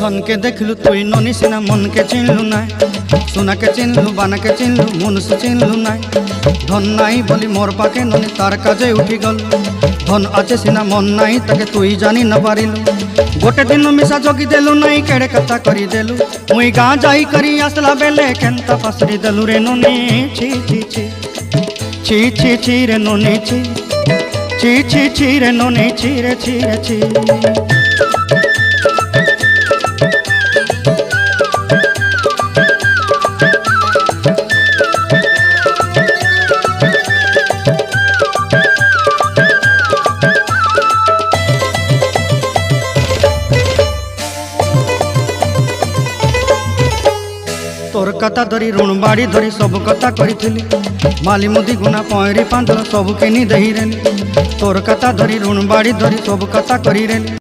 सन के देखलु तुई ननी सिना मन के चिन्हलु ना सोना के चिन्हलु बाना के चिन्हलु मनुष्य चिन्हलु ना धन नाई बोली मोर पाके ननी तार काजे उठी गल धन आचे सिना मन नाई ताके तुई जानी न पारिलु गोटे दिन मिसा जगी देलु नाई केड़े कथा करी देलु मुई गाँ जाई करी आसला बेले केंता पासरी देलु रे ननी छी छी छी छी छी छी रे ननी छी छी छी छी रे ननी छी रे छी रे छी। तोर कथा धरी ऋण बाड़ी धरी सब कथा करी माली मुदी गुना पहरी पांदल सब किनी दही रेली तोर कथा धरी ऋण बाड़ी धरी सब कथा करी रेली।